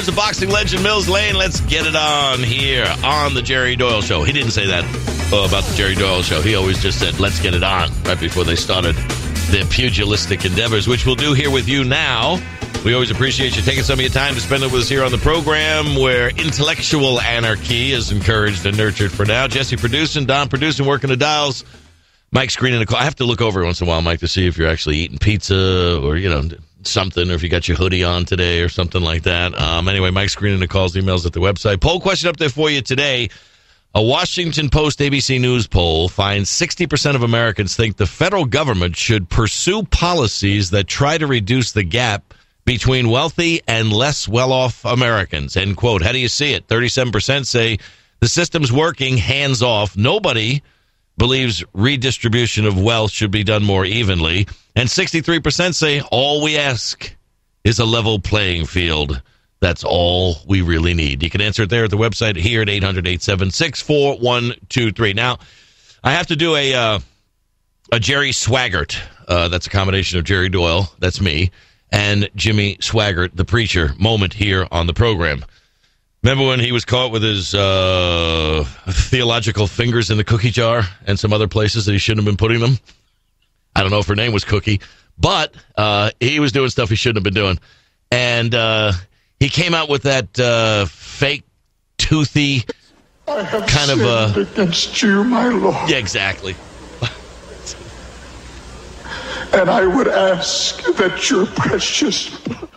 stars of boxing legend Mills Lane. Let's get it on here on the Jerry Doyle Show. He didn't say that about the Jerry Doyle Show. He always just said, let's get it on, right before they started their pugilistic endeavors, which we'll do here with you now. We always appreciate you taking some of your time to spend it with us here on the program, where intellectual anarchy is encouraged and nurtured for now. Jesse producing, Don producing, working the dials. Mike screening the call. I have to look over once in a while, Mike, to see if you're actually eating pizza or, something, or if you got your hoodie on today or something like that. Anyway, Mike screening the calls, emails at the website. Poll question up there for you today. A Washington Post ABC News poll finds 60% of Americans think the federal government should pursue policies that try to reduce the gap between wealthy and less well-off Americans. End quote. How do you see it? 37% say the system's working, hands off. Nobody believes redistribution of wealth should be done more evenly. And 63% say all we ask is a level playing field. That's all we really need. You can answer it there at the website here at 800-876-4123. Now, I have to do a Jerry Swaggart. That's a combination of Jerry Doyle, that's me, and Jimmy Swaggart, the preacher, moment here on the program. Remember when he was caught with his theological fingers in the cookie jar and some other places that he shouldn't have been putting them? I don't know if her name was Cookie, but he was doing stuff he shouldn't have been doing. And he came out with that fake, toothy kind of against you, my Lord. Yeah, exactly. And I would ask that your precious blood.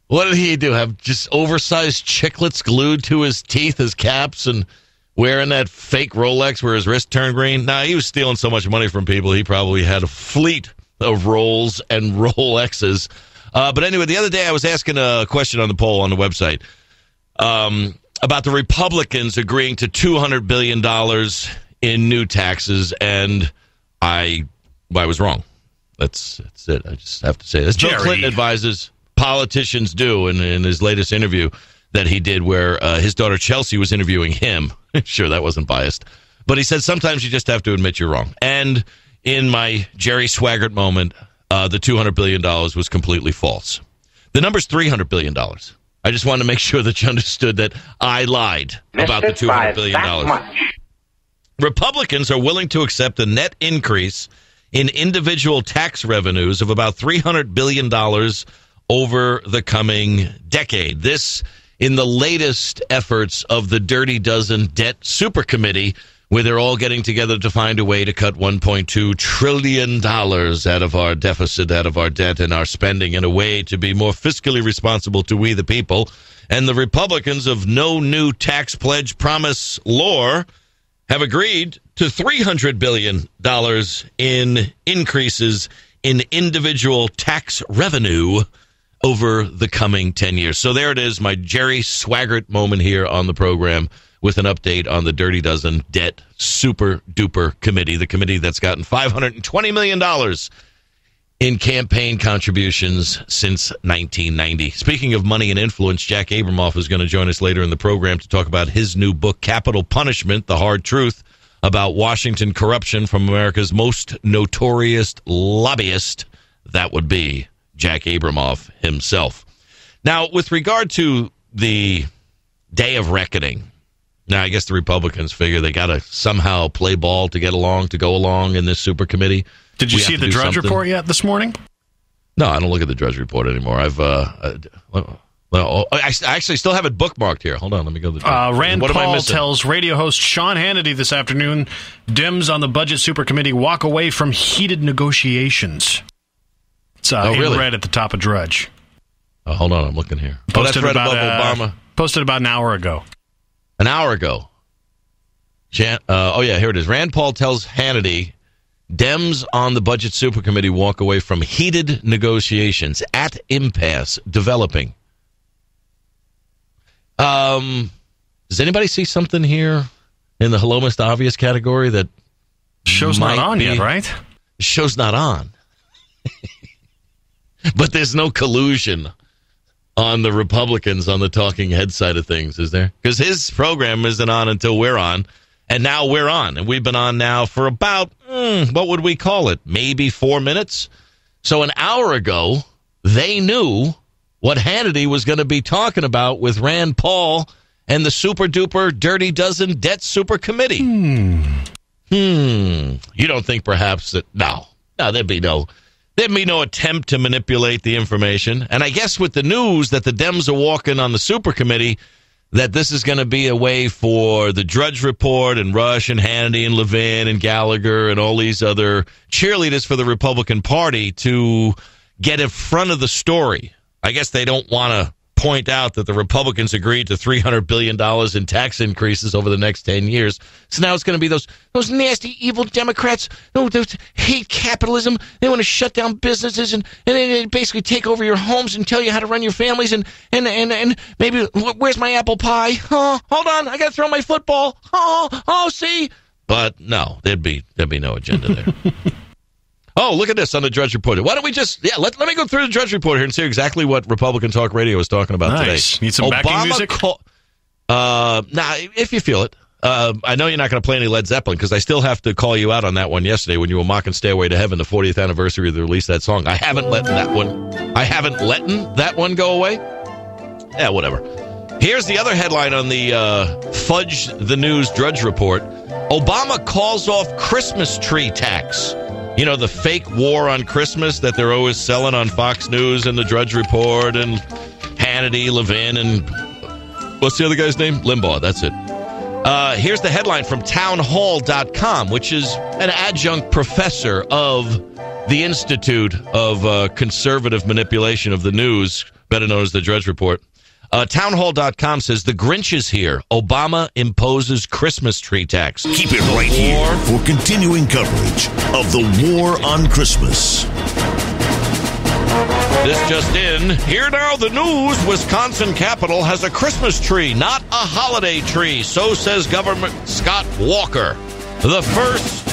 What did he do? Have just oversized chiclets glued to his teeth as caps and wearing that fake Rolex where his wrist turned green? Nah, he was stealing so much money from people, he probably had a fleet of Rolls and Rolexes. But anyway, the other day I was asking a question on the poll on the website about the Republicans agreeing to $200 billion in new taxes, and I was wrong. That's it. I just have to say this. Bill Clinton advises politicians do in his latest interview that he did, where his daughter Chelsea was interviewing him. Sure, that wasn't biased. But he said sometimes you just have to admit you're wrong. And in my Jerry Swaggart moment, the $200 billion was completely false. The number's $300 billion. I just wanted to make sure that you understood that I lied about the $200 billion. Republicans are willing to accept a net increase in individual tax revenues of about $300 billion over the coming decade. This in the latest efforts of the Dirty Dozen Debt Super Committee, where they're all getting together to find a way to cut $1.2 trillion out of our deficit, out of our debt and our spending, in a way to be more fiscally responsible to we the people. And the Republicans of No New Tax Pledge Promise lore have agreed to $300 billion in increases in individual tax revenue over the coming 10 years. So there it is, my Jerry Swaggart moment here on the program with an update on the Dirty Dozen Debt Super Duper Committee, the committee that's gotten $520 million in campaign contributions since 1990. Speaking of money and influence, Jack Abramoff is going to join us later in the program to talk about his new book, Capital Punishment, The Hard Truth About Washington Corruption from America's Most Notorious Lobbyist. That would be Jack Abramoff himself. Now, with regard to the day of reckoning, now I guess the Republicans figure they got to somehow play ball to get along, to go along in this super committee. Did you see the Drudge Report yet this morning? No, I don't look at the Drudge Report anymore. I actually still have it bookmarked here. Hold on, let me go to the Rand Paul tells radio host Sean Hannity this afternoon, Dems on the budget super committee walk away from heated negotiations. It's in red at the top of Drudge. Hold on, I'm looking here. That's right above Obama. Posted about an hour ago. An hour ago. Here it is. Rand Paul tells Hannity, Dems on the budget super committee walk away from heated negotiations at impasse developing. Does anybody see something here in the hello Mr. Obvious category that show's not on yet, right? Show's not on. But there's no collusion on the Republicans on the talking head side of things, is there? Because his program isn't on until we're on, and now we're on. And we've been on now for about, what would we call it? Maybe 4 minutes? So an hour ago, they knew what Hannity was going to be talking about with Rand Paul and the super-duper Dirty Dozen Debt Super Committee. You don't think perhaps that... No, there'd be no attempt to manipulate the information. And I guess with the news that the Dems are walking on the super committee, that this is going to be a way for the Drudge Report and Rush and Hannity and Levin and Gallagher and all these other cheerleaders for the Republican Party to get in front of the story. I guess they don't want to point out that the Republicans agreed to $300 billion in tax increases over the next 10 years. So now it's going to be those nasty, evil Democrats who hate capitalism. They want to shut down businesses and they basically take over your homes and tell you how to run your families and maybe, where's my apple pie? Oh, hold on, I got to throw my football. Oh, see? But no, there'd be no agenda there. Oh, look at this on the Drudge Report. Why don't we just, let me go through the Drudge Report here and see exactly what Republican Talk Radio is talking about today. Need some backing music? If you feel it. I know you're not going to play any Led Zeppelin because I still have to call you out on that one yesterday when you were mocking Stairway to Heaven, the 40th anniversary of the release of that song. I haven't let that one go away. Yeah, whatever. Here's the other headline on the Fudge the News Drudge Report. Obama calls off Christmas tree tax. You know, the fake war on Christmas that they're always selling on Fox News and the Drudge Report and Hannity, Levin, and what's the other guy's name? Limbaugh, that's it. Here's the headline from townhall.com, which is an adjunct professor of the Institute of Conservative Manipulation of the News, better known as the Drudge Report. Townhall.com says, the Grinch is here. Obama imposes Christmas tree tax. Keep it right here for continuing coverage of the war on Christmas. This just in. Here now the news. Wisconsin Capitol has a Christmas tree, not a holiday tree. So says Governor Scott Walker. The first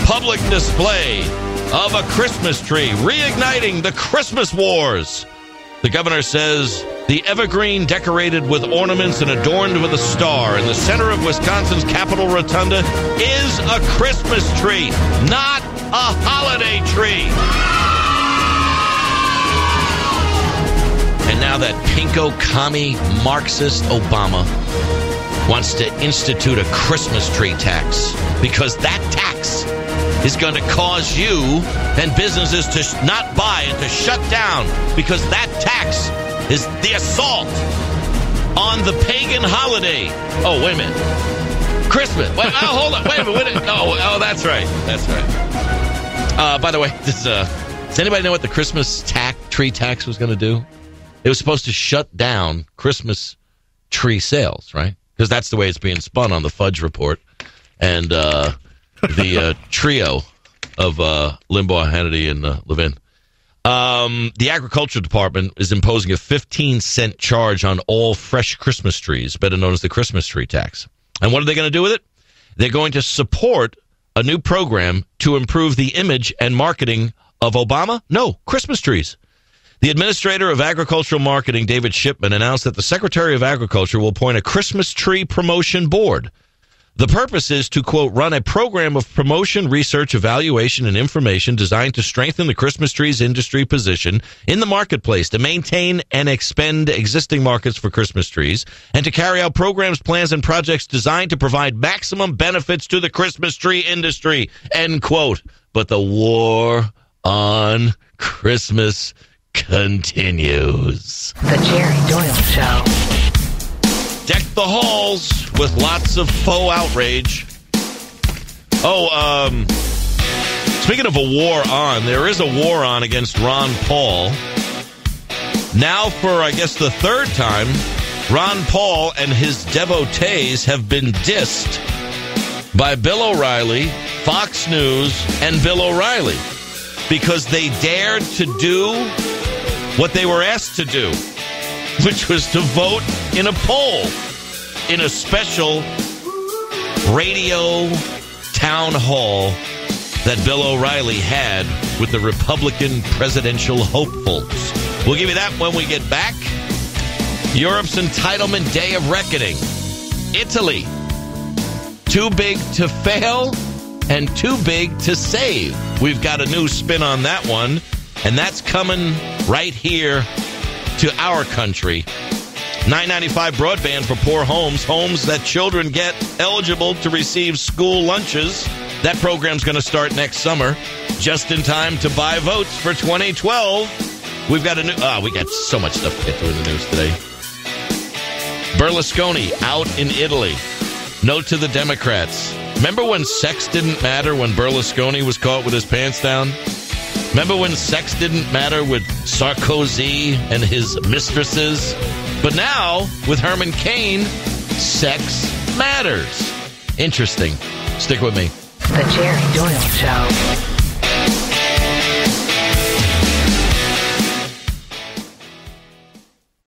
public display of a Christmas tree, reigniting the Christmas wars. The governor says the evergreen decorated with ornaments and adorned with a star in the center of Wisconsin's Capitol Rotunda is a Christmas tree, not a holiday tree. And now that pinko commie Marxist Obama wants to institute a Christmas tree tax because that tax is going to cause you and businesses to not buy and to shut down because that tax is the assault on the pagan holiday. Oh, wait a minute. Christmas. Wait, hold on. Wait a minute. Oh, that's right. That's right. By the way, does anybody know what the Christmas tree tax was going to do? It was supposed to shut down Christmas tree sales, right? Because that's the way it's being spun on the Fudge Report. And the trio of Limbaugh, Hannity, and Levin. The Agriculture Department is imposing a 15-cent charge on all fresh Christmas trees, better known as the Christmas tree tax. And what are they going to do with it? They're going to support a new program to improve the image and marketing of Obama? No, Christmas trees. The Administrator of Agricultural Marketing, David Shipman, announced that the Secretary of Agriculture will appoint a Christmas tree promotion board. The purpose is to, quote, run a program of promotion, research, evaluation, and information designed to strengthen the Christmas trees industry position in the marketplace, to maintain and expand existing markets for Christmas trees, and to carry out programs, plans, and projects designed to provide maximum benefits to the Christmas tree industry, end quote. But the war on Christmas continues. The Jerry Doyle Show. Deck the halls with lots of faux outrage. Speaking of a war on, there is a war on against Ron Paul. Now for, I guess, the third time, Ron Paul and his devotees have been dissed by Bill O'Reilly, Fox News, and Bill O'Reilly because they dared to do what they were asked to do, which was to vote in a poll in a special radio town hall that Bill O'Reilly had with the Republican presidential hopefuls. We'll give you that when we get back. Europe's entitlement day of reckoning. Italy. Too big to fail and too big to save. We've got a new spin on that one. And that's coming right here to our country. $9.95 broadband for poor homes that children get eligible to receive school lunches. That program's going to start next summer, just in time to buy votes for 2012. We've got we got so much stuff to get through in the news today. Berlusconi out in Italy. Note to the Democrats. Remember when sex didn't matter when Berlusconi was caught with his pants down? Remember when sex didn't matter with Sarkozy and his mistresses? But now, with Herman Cain, sex matters. Interesting. Stick with me. The Jerry Doyle Show.